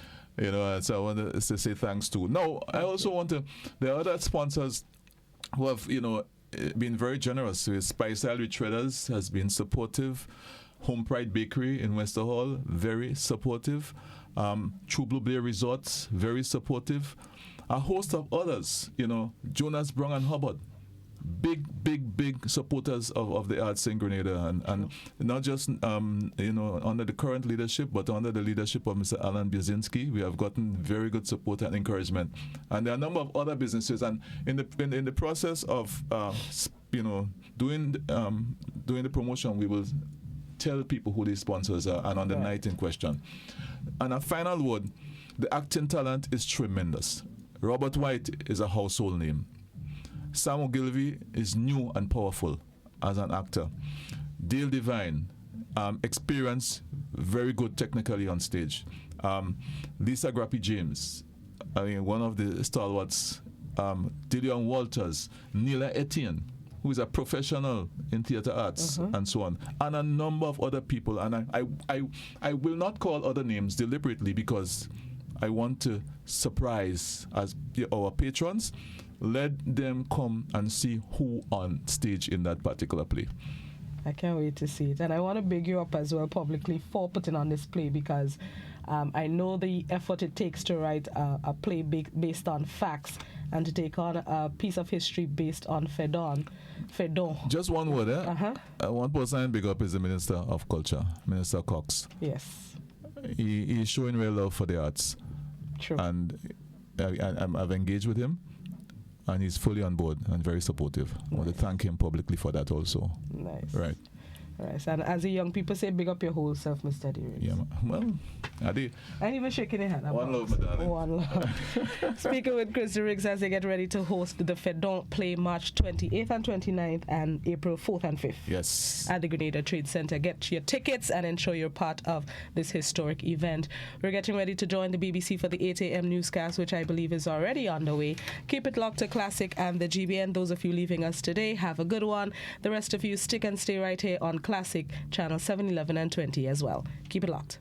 S7: so I want to say thanks to. Now, I also want to, there are other sponsors who have, been very generous. Spice Isle Traders has been supportive. Home Pride Bakery in Wester Hall, very supportive. True Blue Blair Resorts, very supportive. A host of others, Jonas Brown and Hubbard, big supporters of the arts in Grenada, and not just under the current leadership, but under the leadership of Mr. Alan Biezinski, we have gotten very good support and encouragement. And there are a number of other businesses, and in the process of doing the promotion, we will tell people who these sponsors are and on the night in question. And a final word: the acting talent is tremendous. Robert White is a household name. Sam Ogilvie is new and powerful as an actor. Dale Devine, experience, very good technically on stage. Lisa Grappy James, one of the stalwarts. Dillion Walters, Neela Etienne, who is a professional in theater arts, and so on, and a number of other people. And I will not call other names deliberately because I want to surprise our patrons. Let them come and see who on stage in that particular play.
S6: I can't wait to see it. And I want to big you up as well publicly for putting on this play, because I know the effort it takes to write a play based on facts and to take on a piece of history based on Fedon.
S7: Just one word, one person I big up is the Minister of Culture, Minister Cox.
S6: Yes.
S7: He's showing real love for the arts.
S6: True.
S7: And I've engaged with him, and he's fully on board and very supportive. I want to thank him publicly for that also.
S6: Nice.
S7: Right.
S6: Right. And as the young people say, big up your whole self, Mr. D.
S7: Yeah, well, I did.
S6: And even shaking your hand.
S7: One love, my darling.
S6: One love. Speaking with Chris Riggs as they get ready to host the Fedon play March 28th and 29th and April 4th and 5th.
S7: Yes.
S6: At the Grenada Trade Center. Get your tickets and ensure you're part of this historic event. We're getting ready to join the BBC for the 8 a.m. newscast, which I believe is already underway. Keep it locked to Classic and the GBN. Those of you leaving us today, have a good one. The rest of you stick and stay right here on Classic, channel 7, 11 and 20 as well. Keep it locked.